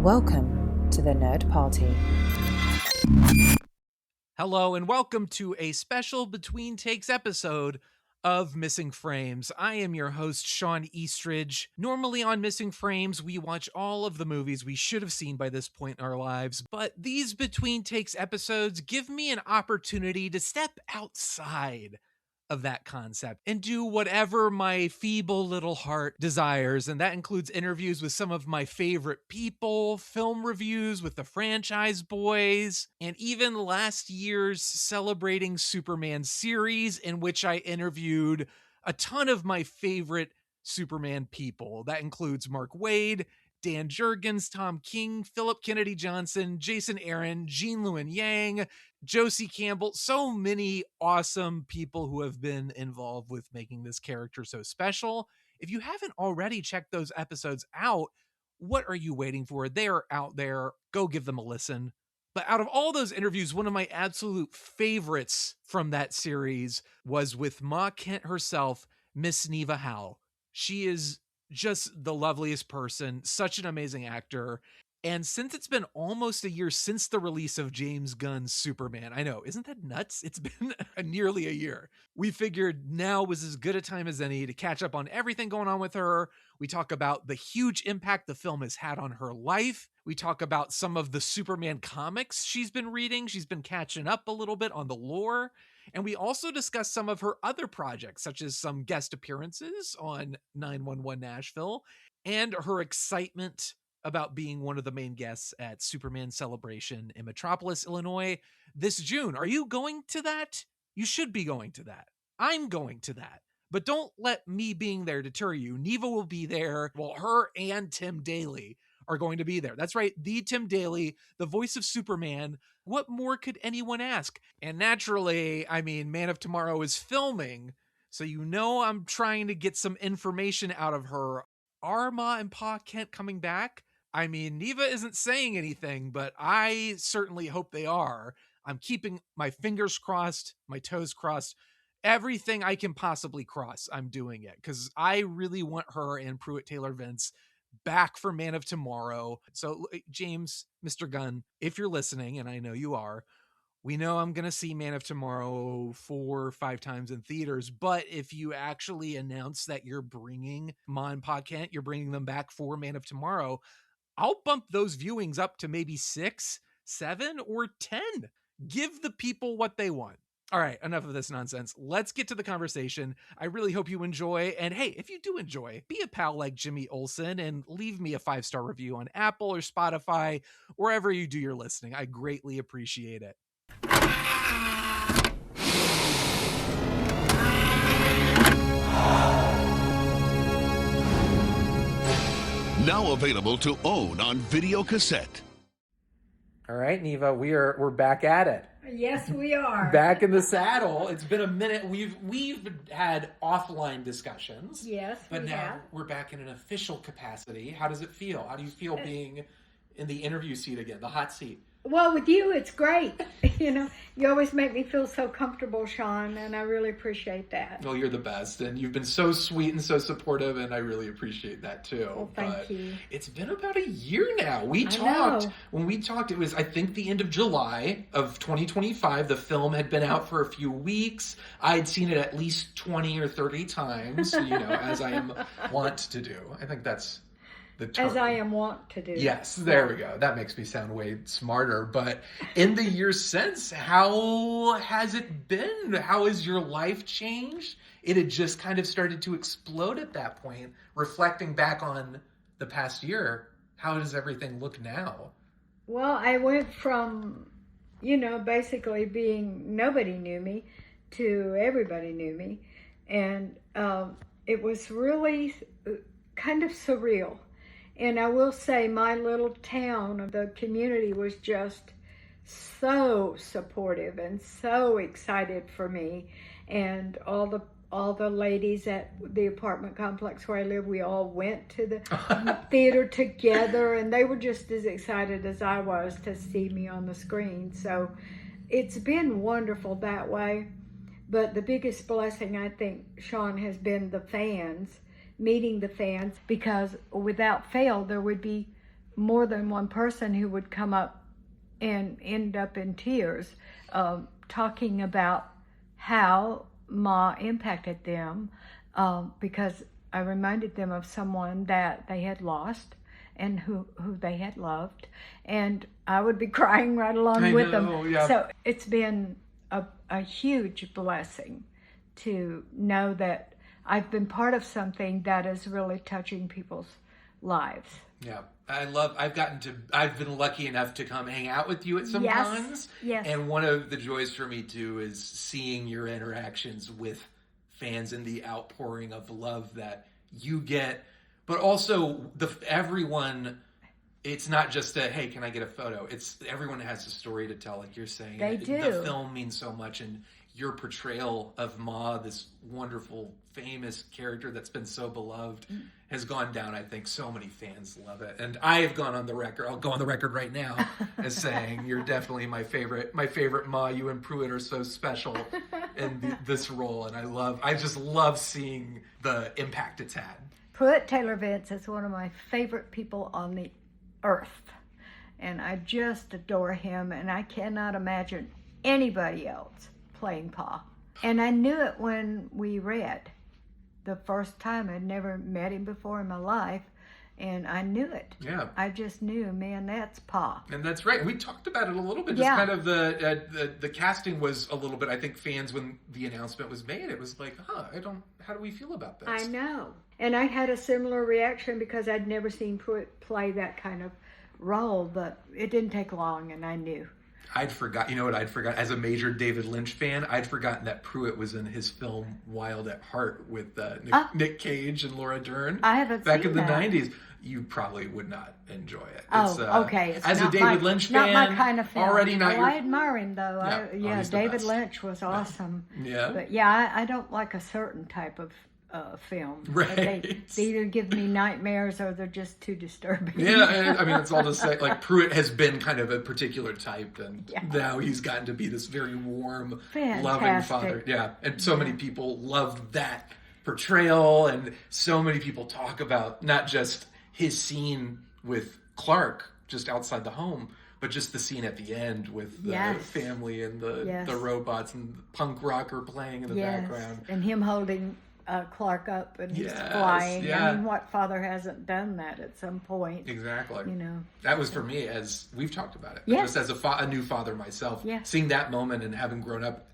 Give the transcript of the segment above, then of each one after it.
Welcome to the Nerd Party. Hello and welcome to a special Between Takes episode of Missing Frames. I am your host, Sean Eastridge. Normally on Missing Frames, we watch all of the movies we should have seen by this point in our lives, but these Between Takes episodes give me an opportunity to step outside of that concept and do whatever my feeble little heart desires. And that includes interviews with some of my favorite people, film reviews with the franchise boys, and even last year's Celebrating Superman series, in which I interviewed a ton of my favorite Superman people. That includes Mark Waid, Dan Jurgens, Tom King, Philip Kennedy Johnson, Jason Aaron, Jean Lewin Yang, Josie Campbell, so many awesome people who have been involved with making this character so special. If you haven't already checked those episodes out, what are you waiting for? They are out there. Go give them a listen. But out of all those interviews, one of my absolute favorites from that series was with Ma Kent herself, Miss Neva Howell. She is just the loveliest person, such an amazing actor. And since it's been almost a year since the release of James Gunn's Superman, I know, isn't that nuts? It's been nearly a year. We figured now was as good a time as any to catch up on everything going on with her. We talk about the huge impact the film has had on her life. We talk about some of the Superman comics she's been reading. She's been catching up a little bit on the lore. And we also discuss some of her other projects, such as some guest appearances on 911 Nashville and her excitement about being one of the main guests at Superman Celebration in Metropolis, Illinois this June. Are you going to that? You should be going to that. I'm going to that. But don't let me being there deter you. Neva will be there. Well, her and Tim Daly are going to be there. That's right. The Tim Daly, the voice of Superman. What more could anyone ask? And naturally, I mean, Man of Tomorrow is filming. So you know I'm trying to get some information out of her. Are Ma and Pa Kent coming back? I mean, Neva isn't saying anything, but I certainly hope they are. I'm keeping my fingers crossed, my toes crossed. Everything I can possibly cross, I'm doing it. Because I really want her and Pruitt Taylor Vince back for Man of Tomorrow. So, James, Mr. Gunn, if you're listening, and I know you are, we know I'm going to see Man of Tomorrow 4 or 5 times in theaters, but if you actually announce that you're bringing Ma and Pa Kent, you're bringing them back for Man of Tomorrow, I'll bump those viewings up to maybe 6, 7, or 10. Give the people what they want. All right, enough of this nonsense. Let's get to the conversation. I really hope you enjoy. And hey, if you do enjoy, be a pal like Jimmy Olsen and leave me a 5-star review on Apple or Spotify, wherever you do your listening. I greatly appreciate it. Now available to own on video cassette. All right, Neva, we're back at it. Yes, we are. Back in the saddle. It's been a minute. We've had offline discussions. Yes, but we now have. we're back in an official capacity. How does it feel? How do you feel being in the interview seat again, the hot seat? Well, with you, it's great. You always make me feel so comfortable, Sean, and I really appreciate that. Well, you're the best, and you've been so sweet and so supportive, and I really appreciate that too. Well, thank you. It's been about a year now. When we talked, it was, I think, the end of July of 2025. The film had been out for a few weeks. I'd seen it at least 20 or 30 times, as I am wont to do. I think that's the term. As I am wont to do. Yes, there we go. That makes me sound way smarter. But in the years since, how has it been? How has your life changed? It had just kind of started to explode at that point. Reflecting back on the past year, how does everything look now? Well, I went from, basically being nobody knew me to everybody knew me. And it was really kind of surreal. And I will say my little town, the community was just so supportive and so excited for me. And all the ladies at the apartment complex where I live, we all went to the theater together, and they were just as excited as I was to see me on the screen. So it's been wonderful that way. But the biggest blessing, I think, Sean, has been the fans, meeting the fans, because without fail, there would be more than one person who would come up and end up in tears, talking about how Ma impacted them, because I reminded them of someone that they had lost and who they had loved, and I would be crying right along with them. Yeah. So it's been a huge blessing to know that I've been part of something that is really touching people's lives. Yeah. I've been lucky enough to come hang out with you at some cons. Yes. And one of the joys for me too is seeing your interactions with fans and the outpouring of love that you get, but also everyone. It's not just a, hey, can I get a photo? It's everyone has a story to tell, like you're saying. They do. The film means so much, and your portrayal of Ma, this wonderful, famous character that's been so beloved, has gone down. I think so many fans love it, and I have gone on the record. I'll go on the record right now as saying you're definitely my favorite. My favorite Ma. You and Pruitt are so special in this role, and I just love seeing the impact it's had. Pruitt Taylor Vince is one of my favorite people on the earth, and I just adore him, and I cannot imagine anybody else playing Pa. And I knew it when we read the first time. I'd never met him before in my life, and I knew it. Yeah. I just knew, man, that's Pa. And that's right. We talked about it a little bit. Just Yeah. kind of the casting was a little bit, I think fans, when the announcement was made, it was like, how do we feel about this? I know. And I had a similar reaction because I'd never seen Pruitt play that kind of role, but it didn't take long, and I knew. I'd forgot, as a major David Lynch fan, I'd forgotten that Pruitt was in his film Wild at Heart with Nick Cage and Laura Dern. I haven't back seen in the that. 90s. You probably would not enjoy it. Okay. It's as a not David Lynch fan, not my kind of film. already not I admire him though. he's the David best. Lynch was awesome. Yeah. But yeah, I don't like a certain type of film. Right. They either give me nightmares or they're just too disturbing. Yeah, and, I mean, it's all to say, like, Pruitt has been kind of a particular type, and now he's gotten to be this very warm, loving father. Yeah, and so many people loved that portrayal, and so many people talk about not just his scene with Clark just outside the home, but just the scene at the end with the family and the robots and the punk rocker playing in the background. And him holding Clark up and he's flying. Yeah. I mean, what father hasn't done that at some point? Exactly. You know. That was for me, as we've talked about it. Yes. Just as a new father myself, seeing that moment and having grown up,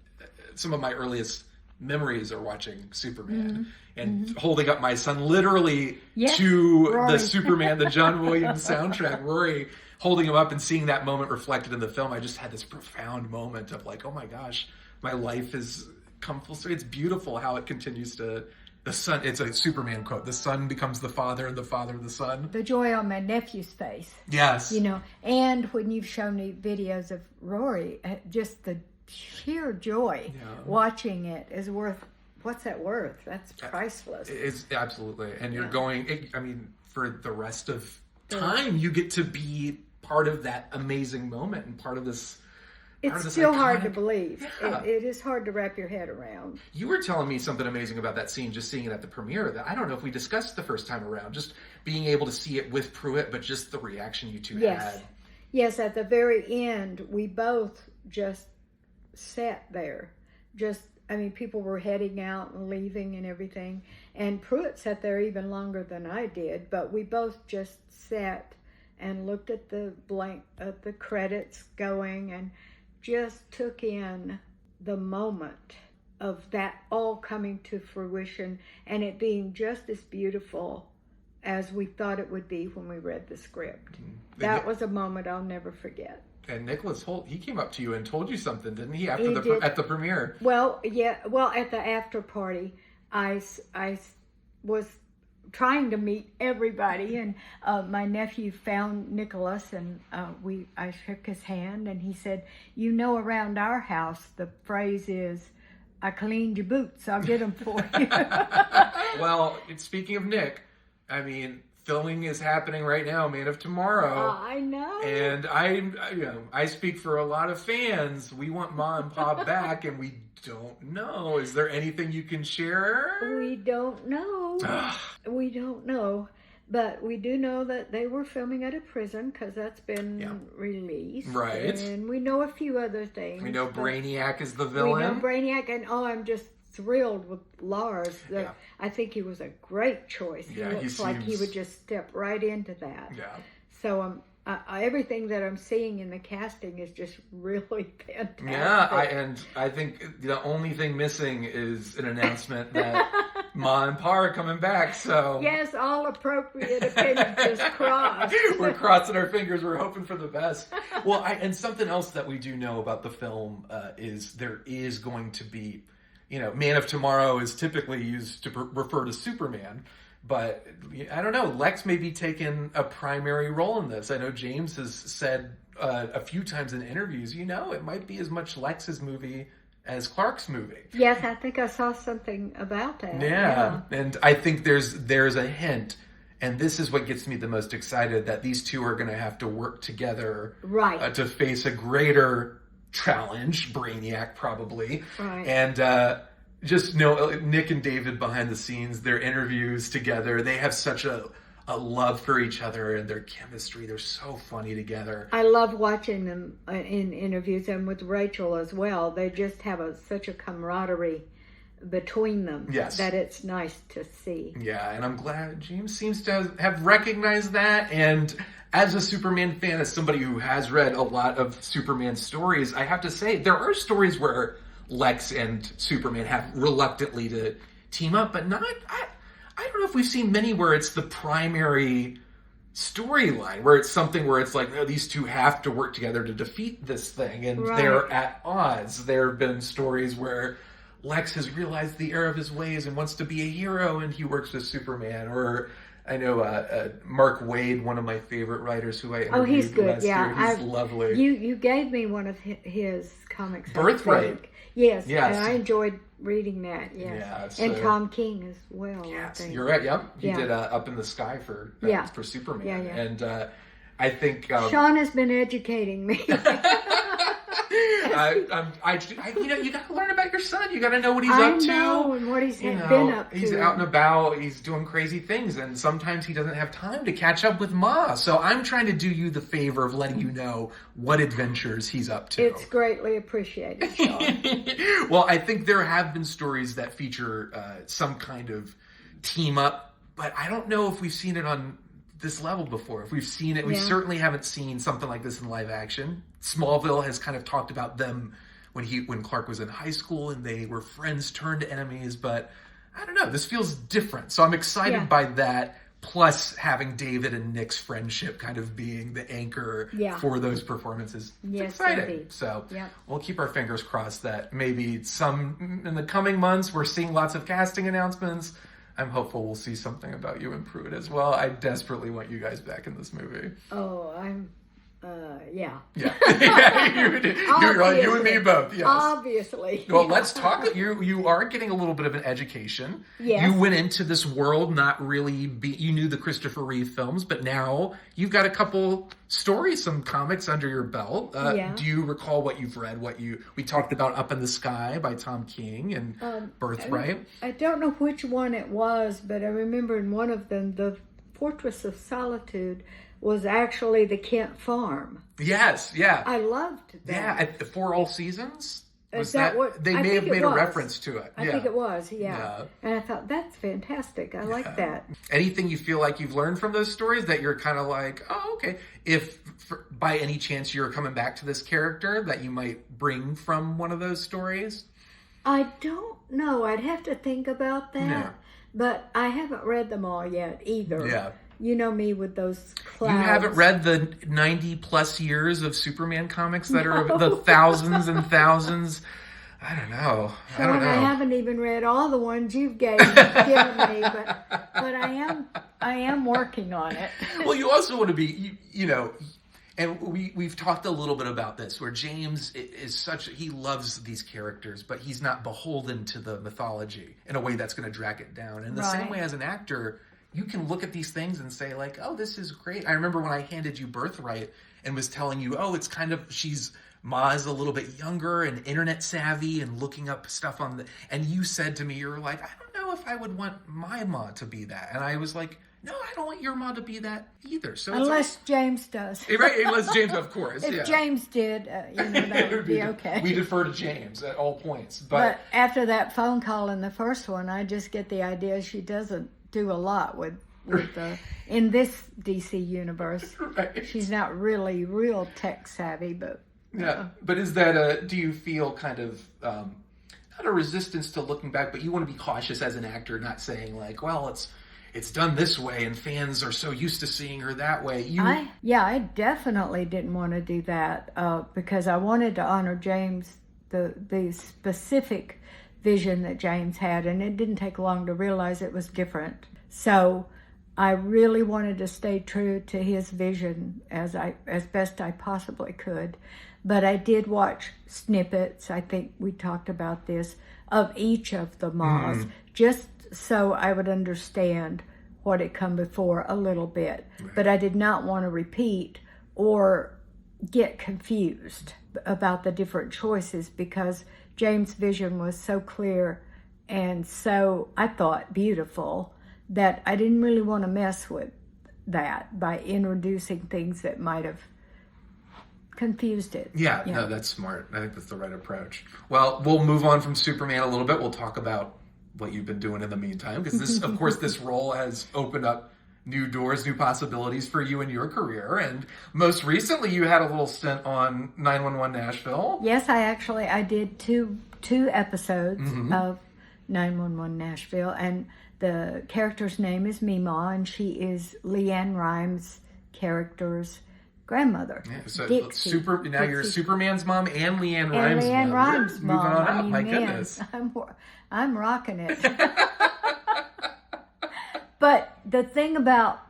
some of my earliest memories are watching Superman and holding up my son literally to Rory. the Superman, the John Williams soundtrack, Rory, holding him up and seeing that moment reflected in the film. I just had this profound moment of like, oh my gosh, my life has come full circle. It's beautiful how it continues to, the son, it's a Superman quote, the son becomes the father and the father the son. The joy on my nephew's face. Yes. You know, and when you've shown me videos of Rory, just the sheer joy watching it is worth, what's that worth? That's priceless. It's absolutely. And you're going, I mean, for the rest of time, you get to be part of that amazing moment and part of this. It's still hard to believe. Yeah. It is hard to wrap your head around. You were telling me something amazing about that scene, just seeing it at the premiere, that I don't know if we discussed the first time around, just being able to see it with Pruitt, but just the reaction you two had. Yes, at the very end, we both just sat there. People were heading out and leaving and everything. And Pruitt sat there even longer than I did, but we both just sat and looked at the credits going and just took in the moment of that all coming to fruition and it being just as beautiful as we thought it would be when we read the script. That was a moment I'll never forget. And Nicholas Hoult, he came up to you and told you something, didn't he? At the premiere. Well, yeah. Well, at the after party, I was trying to meet everybody, and my nephew found Nicholas, and I shook his hand, and he said, "You know, around our house, the phrase is, 'I cleaned your boots. I'll get them for you.'" Well, speaking of Nick, I mean, filming is happening right now, Man of Tomorrow. I know. And I speak for a lot of fans. We want Ma and Pa back, and we don't know. Is there anything you can share? We don't know. We don't know. But we do know that they were filming at a prison because that's been released. Right. And we know a few other things. We know Brainiac is the villain. We know Brainiac, and I'm just thrilled with Lars. I think he was a great choice. He looks like he would just step right into that. Yeah. So everything that I'm seeing in the casting is just really fantastic. Yeah, I think the only thing missing is an announcement that Ma and Pa are coming back. So yes, all appropriate appendages crossed. We're crossing our fingers. We're hoping for the best. Well, and something else that we do know about the film is there is going to be, Man of Tomorrow is typically used to refer to Superman. But I don't know, Lex may be taking a primary role in this. I know James has said a few times in interviews, it might be as much Lex's movie as Clark's movie. Yes, I think I saw something about that. Yeah. And I think there's a hint, and this is what gets me the most excited, that these two are going to have to work together to face a greater challenge, Brainiac probably. Right. And just know Nick and David behind the scenes, their interviews together, they have such a love for each other and their chemistry. They're so funny together. I love watching them in interviews, and with Rachel as well. They just have such a camaraderie between them that it's nice to see. Yeah, and I'm glad James seems to have recognized that. And as a Superman fan, as somebody who has read a lot of Superman stories, I have to say there are stories where Lex and Superman have reluctantly to team up, but not. I don't know if we've seen many where it's the primary storyline, where it's something where it's like, these two have to work together to defeat this thing, and they're at odds. There have been stories where Lex has realized the error of his ways and wants to be a hero, and he works with Superman. Or I know Mark Waid, one of my favorite writers, who I interviewed he's good. last year. He's lovely. You gave me one of his comics. Birthright. Yes, and I enjoyed reading that. Yes, yeah, and Tom King as well. Yes, you're right. Yep, he did Up in the Sky for Superman, and I think Shawn has been educating me. you got to learn about your son. You got to know what he's up to and what he's been up to. He's out and about. He's doing crazy things, and sometimes he doesn't have time to catch up with Ma. So I'm trying to do you the favor of letting you know what adventures he's up to. It's greatly appreciated, Shawn. Well, I think there have been stories that feature some kind of team up, but I don't know if we've seen it on this level before. If we've seen it, we certainly haven't seen something like this in live action. Smallville has kind of talked about them when Clark was in high school and they were friends turned enemies, but I don't know, this feels different. So I'm excited by that, plus having David and Nick's friendship kind of being the anchor for those performances. It's exciting. Indeed. So we'll keep our fingers crossed that maybe in the coming months we're seeing lots of casting announcements. I'm hopeful we'll see something about you and Pruitt as well. I desperately want you guys back in this movie. Oh, yeah. You and me both, yes. Obviously. Well, let's talk. You are getting a little bit of an education. Yes. You went into this world not really you knew the Christopher Reeve films, but now you've got a couple stories, some comics under your belt. Do you recall what you've read? We talked about Up in the Sky by Tom King and Birthright. I don't know which one it was, but I remember in one of them, the Fortress of Solitude was actually the Kent farm. Yes, yeah. I loved that. Yeah, For All Seasons? Is that what they may have made a reference to it? I think it was, yeah. And I thought, that's fantastic. I like that. Anything you feel like you've learned from those stories that you're kind of like, oh, okay. If by any chance you're coming back to this character that you might bring from one of those stories? I don't know. I'd have to think about that. Yeah. But I haven't read them all yet either. Yeah. You know me with those clouds. You haven't read the 90 plus years of Superman comics that are the thousands and thousands. I don't know. Shawn, I haven't even read all the ones you've given me, but I am working on it. Well, you also want to be, and we've talked a little bit about this, where James is he loves these characters, but he's not beholden to the mythology in a way that's going to drag it down. In the same way as an actor, you can look at these things and say like, oh, this is great. I remember when I handed you Birthright and was telling you, oh, it's kind of, Ma's a little bit younger and internet savvy and looking up stuff and you said to me, you're like, I don't know if I would want my Ma to be that. And I was like, no, I don't want your mom to be that either. So unless James does. Right, unless James, of course. If James did, that would be okay. We defer to James at all points. But after that phone call in the first one, I just get the idea she doesn't do a lot with in this DC universe. Right. She's not really real tech savvy, but But is that do you feel kind of not a resistance to looking back, but you want to be cautious as an actor, not saying like, well, it's done this way and fans are so used to seeing her that way. I definitely didn't want to do that because I wanted to honor James, the specific vision that James had, and it didn't take long to realize it was different. So I really wanted to stay true to his vision as best I possibly could. But I did watch snippets, I think we talked about this, of each of the Ma's, just so I would understand what had come before a little bit. Right. But I did not want to repeat or get confused about the different choices because James' vision was so clear and so, I thought, beautiful that I didn't really want to mess with that by introducing things that might have confused it. Yeah, no, that's smart. I think that's the right approach. Well, we'll move on from Superman a little bit. We'll talk about what you've been doing in the meantime, because this, of course, this role has opened up new doors, new possibilities for you in your career. And most recently, you had a little stint on 911 Nashville. Yes, I did two episodes of 911 Nashville, and the character's name is Mima, and she is Leanne Rimes' character's grandmother. Yeah, so Dixie. You're Superman's mom and Leanne Rimes' mom. Leanne Rimes' mom. Moving on up, my goodness. I'm rocking it. But the thing about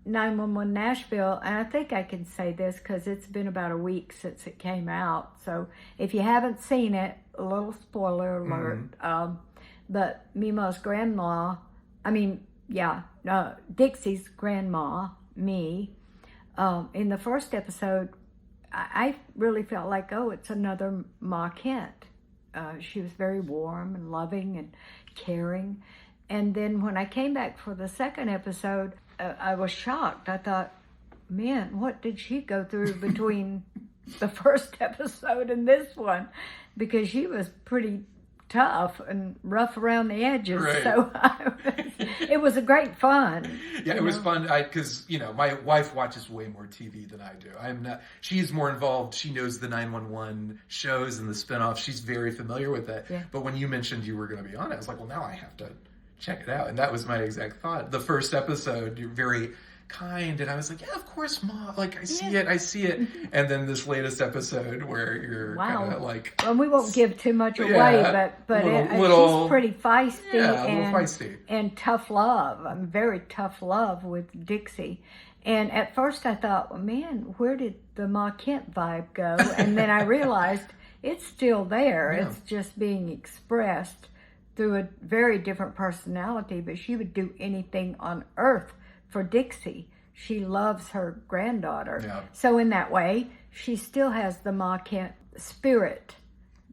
911 Nashville, and I think I can say this because it's been about a week since it came out, so if you haven't seen it, a little spoiler alert, but Mima's grandma, Dixie's grandma, me, in the first episode, I really felt like, it's another Ma Kent. She was very warm and loving and caring. And then when I came back for the second episode, I was shocked. I thought, man, what did she go through between the first episode and this one? Because she was pretty tough and rough around the edges. Right. So it was a great fun. Yeah, it was fun because, my wife watches way more TV than I do. She's more involved. She knows the 911 shows and the spinoffs. She's very familiar with it. Yeah. But when you mentioned you were going to be on it, I was like, well, now I have to check it out. And that was my exact thought. The first episode, you're very kind, and I was like, yeah, of course, Mom. Like, I see it. And then this latest episode where you're kind of like... Well, we won't give too much away, but she's pretty feisty, feisty. And tough love. I'm very tough love with Dixie. And at first I thought, well, man, where did the Ma Kent vibe go? And then I realized it's still there. Yeah. It's just being expressed through a very different personality, but she would do anything on earth for Dixie. She loves her granddaughter. Yeah. So in that way, she still has the Ma Kent spirit.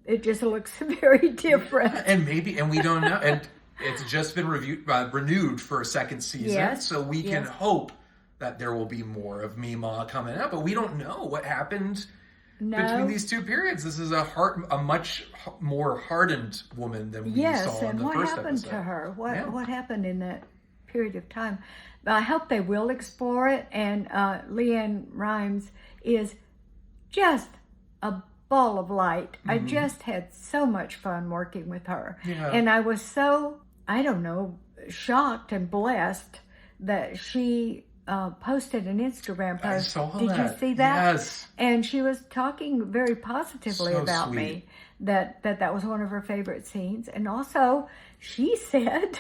It just looks very different. And we don't know. And it's just been renewed for a second season. Yes. So we can hope that there will be more of Mima coming out. But we don't know what happened between these two periods. This is a much more hardened woman than we saw in the first episode. Yes, and what happened to her? What happened in that period of time? I hope they will explore it. And Leanne Rimes is just a ball of light. I just had so much fun working with her. Yeah. And I was so, shocked and blessed that she posted an Instagram post. Did you see that? Yes. And she was talking very positively about me. That was one of her favorite scenes. And also, she said,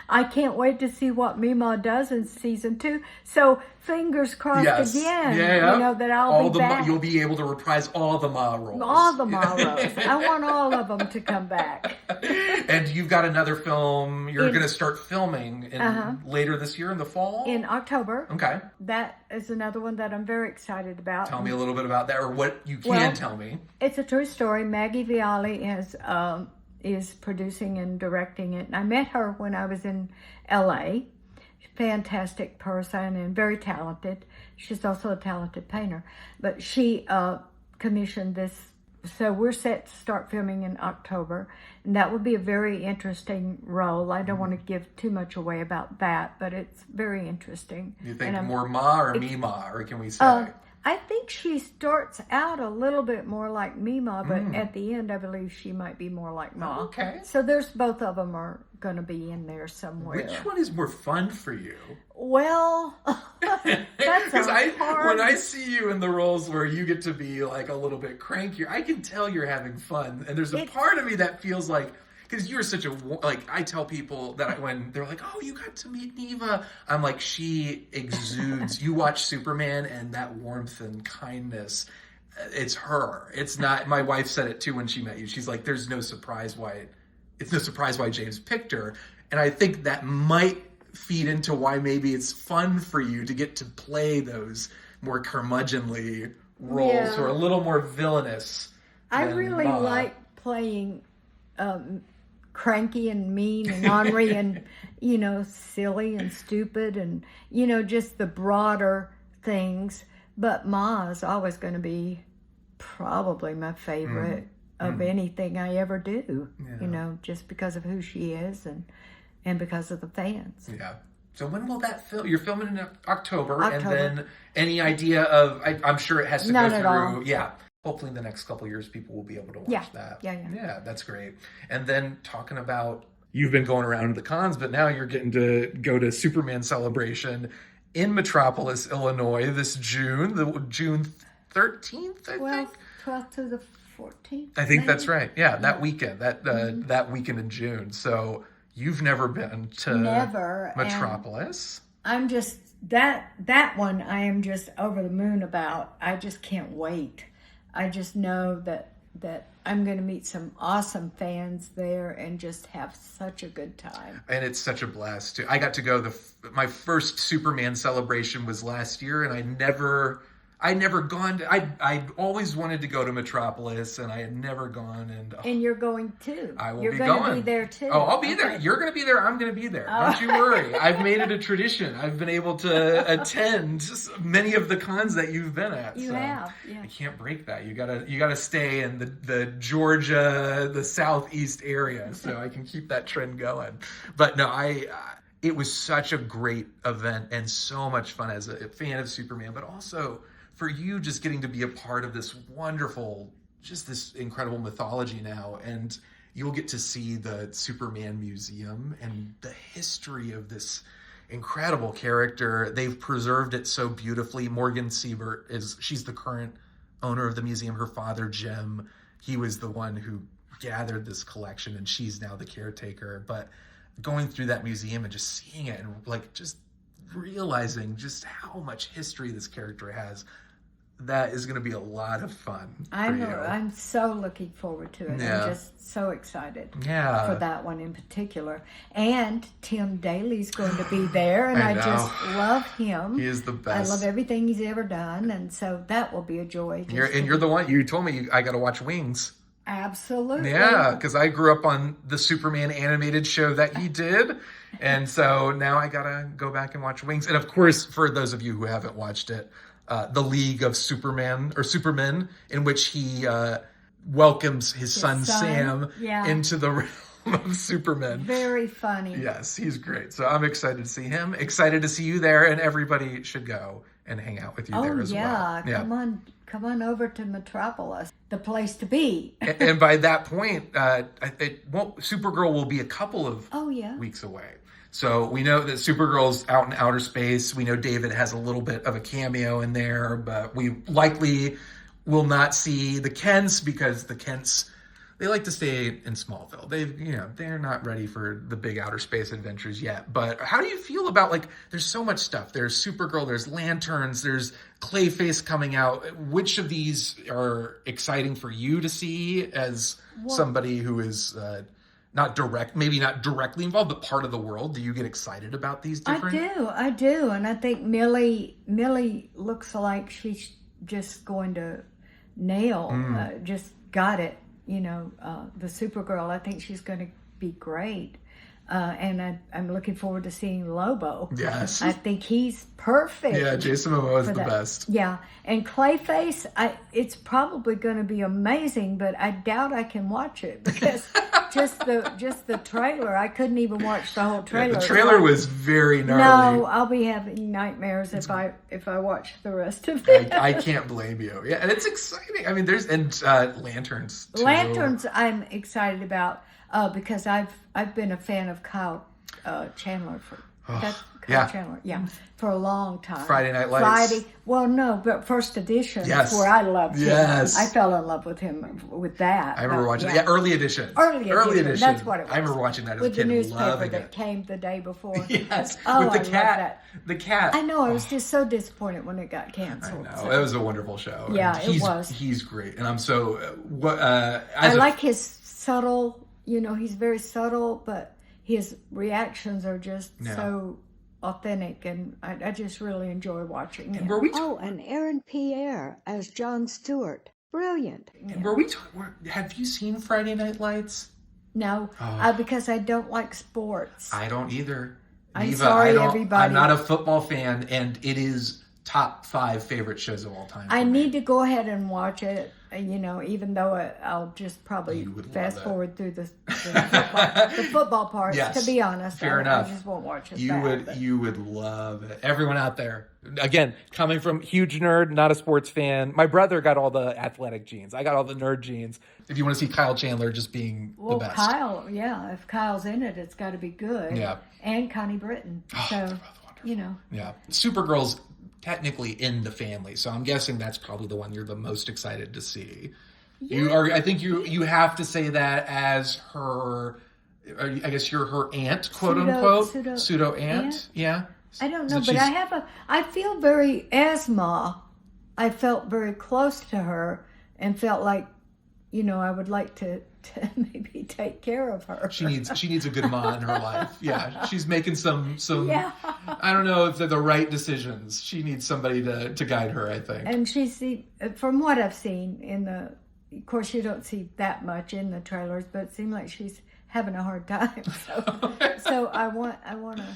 I can't wait to see what Mima does in season 2. So, fingers crossed again. Yeah. That I'll be back. You'll be able to reprise all the Ma roles. All the Ma roles. I want all of them to come back. And you've got another film you're going to start filming later this year in the fall? In October. Okay. That is another one that I'm very excited about. Tell me a little bit about that, or what you can tell me. It's a true story. Maggie is producing and directing it. And I met her when I was in LA. fantastic person and very talented. She's also a talented painter. But she commissioned this. So we're set to start filming in October, and that will be a very interesting role. I don't want to give too much away about that, but it's very interesting. You think more Ma or Mima, or can we say? I think she starts out a little bit more like Mima, but at the end, I believe she might be more like Ma. Okay. So there's both of them are going to be in there somewhere. Which one is more fun for you? Well, that's hard. When I see you in the roles where you get to be like a little bit crankier, I can tell you're having fun, and there's a part of me that feels like. Because you're such a, like, I tell people that when they're like, oh, you got to meet Neva, I'm like, she exudes. You watch Superman and that warmth and kindness, it's her. It's not, my wife said it too when she met you. She's like, it's no surprise why James picked her. And I think that might feed into why maybe it's fun for you to get to play those more curmudgeonly roles or a little more villainous. I really like playing cranky and mean and ornery and, silly and stupid and, just the broader things. But Ma is always going to be probably my favorite of anything I ever do, just because of who she is and because of the fans. Yeah. So when will that film? You're filming in October. And then any idea of, I'm sure it has to None go at through. all. Yeah. Hopefully in the next couple of years, people will be able to watch that. Yeah, that's great. And then talking about, you've been going around to the cons, but now you're getting to go to Superman Celebration in Metropolis, Illinois this June, June 13th, I think. 12th to the 14th. I think that's right. Yeah, that weekend, that weekend in June. So you've never been to Metropolis. I'm just, that one I am just over the moon about. I just can't wait. I just know that I'm going to meet some awesome fans there and just have such a good time. And it's such a blast too. I got to go, my first Superman celebration was last year, and I'd never gone. I always wanted to go to Metropolis, and I had never gone. And you're going too. I will You're be going going. to be there too. Oh, I'll be there. You're going to be there. I'm going to be there. Don't you worry. I've made it a tradition. I've been able to attend many of the cons that you've been at. You have. Yeah. I can't break that. You gotta stay in the Georgia, the Southeast area, so I can keep that trend going. But no, it was such a great event and so much fun as a fan of Superman, but also for you just getting to be a part of this wonderful, just this incredible mythology now. And you'll get to see the Superman Museum and the history of this incredible character. They've preserved it so beautifully. Morgan Siebert she's the current owner of the museum. Her father, Jim, he was the one who gathered this collection, and she's now the caretaker. But going through that museum and just seeing it and like just realizing just how much history this character has, that is going to be a lot of fun. I'm so looking forward to it. Yeah. I'm just so excited Yeah. for that one in particular. And Tim Daly's going to be there, and I just love him. He is the best. I love everything he's ever done, and so that will be a joy. You're the one, you told me I got to watch Wings. Absolutely. Yeah, because I grew up on the Superman animated show that he did. And so now I got to go back and watch Wings. And of course, for those of you who haven't watched it, the League of Superman, or Supermen, in which he welcomes his son Sam into the realm of Superman. Very funny. Yes, he's great. So I'm excited to see him. Excited to see you there, and everybody should go and hang out with you there as well. Yeah, come on over to Metropolis, the place to be. And by that point, Supergirl will be a couple of weeks away. So we know that Supergirl's out in outer space. We know David has a little bit of a cameo in there, but we likely will not see the Kents, because the Kents, they like to stay in Smallville. They're not ready for the big outer space adventures yet. But how do you feel about, there's so much stuff. There's Supergirl, there's Lanterns, there's Clayface coming out. Which of these are exciting for you to see as somebody who is maybe not directly involved, but part of the world? Do you get excited about these different? I do. And I think Millie looks like she's just going to nail, just got it. The Supergirl. I think she's going to be great. And I'm looking forward to seeing Lobo. Yes. I think he's perfect. Yeah, Jason Momoa is for the that. best. Yeah, and Clayface, it's probably going to be amazing, but I doubt I can watch it because just the trailer, I couldn't even watch the whole trailer. Yeah, the trailer was very gnarly. No, I'll be having nightmares if I watch the rest of it. I can't blame you. Yeah, and it's exciting. I mean, there's Lanterns too. Lanterns I'm excited about because I've been a fan of Kyle Chandler Chandler, for a long time. Friday Night Lights. But First Edition, Yes. where I loved him. Yes. I fell in love with him with that. I remember watching that. Yeah, Early Edition. Early edition. That's what it was. I remember watching that as with a kid, the newspaper loving that it. came the day before. Yes, Oh, with the I love cat. that. The cat. I know. I was just so disappointed when it got canceled. I know. It was a wonderful show. Yeah, And it was. He's great, and I'm so. I like his subtle. He's very subtle, but his reactions are just so authentic, and I just really enjoy watching him. And Aaron Pierre as Jon Stewart. Brilliant. Have you seen Friday Night Lights? No, because I don't like sports. I don't either. I'm Neva, sorry, everybody. I'm not a football fan, and it is top 5 favorite shows of all time. I need to go ahead and watch it, even though I'll just probably fast forward through the football parts, Yes, to be honest. fair enough. I just won't watch it. You would love it. Everyone out there. Again, coming from huge nerd, not a sports fan. My brother got all the athletic genes. I got all the nerd genes. If you want to see Kyle Chandler just being the best. Kyle, if Kyle's in it, it's got to be good. Yeah. And Connie Britton. They're both wonderful. Yeah. Supergirl's technically in the family, so I'm guessing that's probably the one you're the most excited to see. Yeah. I think you have to say that as her. I guess you're her aunt, quote unquote, pseudo aunt. Yeah. I don't know, but I feel very Asma. I felt very close to her and felt like, I would like to maybe take care of her. She needs a good ma in her life. Yeah, she's making some. I don't know if they're the right decisions. She needs somebody to guide her, I think. And from what I've seen of course you don't see that much in the trailers, but it seemed like she's having a hard time. So I want to.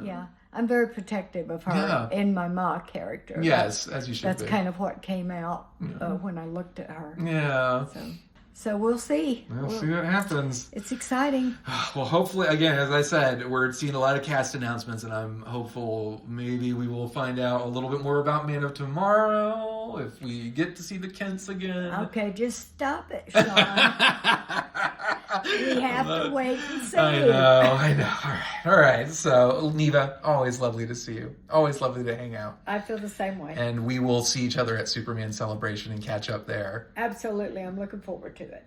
Yeah. I'm very protective of her in my Ma character. Yes, as you should be. That's kind of what came out when I looked at her. Yeah. So we'll see. We'll see what happens. It's exciting. Well, hopefully, again, as I said, we're seeing a lot of cast announcements, and I'm hopeful maybe we will find out a little bit more about Man of Tomorrow if we get to see the Kents again. Okay, just stop it, Shawn. We have to wait and see. I know. All right. So, Neva, always lovely to see you. Always lovely to hang out. I feel the same way. And we will see each other at Superman Celebration and catch up there. Absolutely. I'm looking forward to it.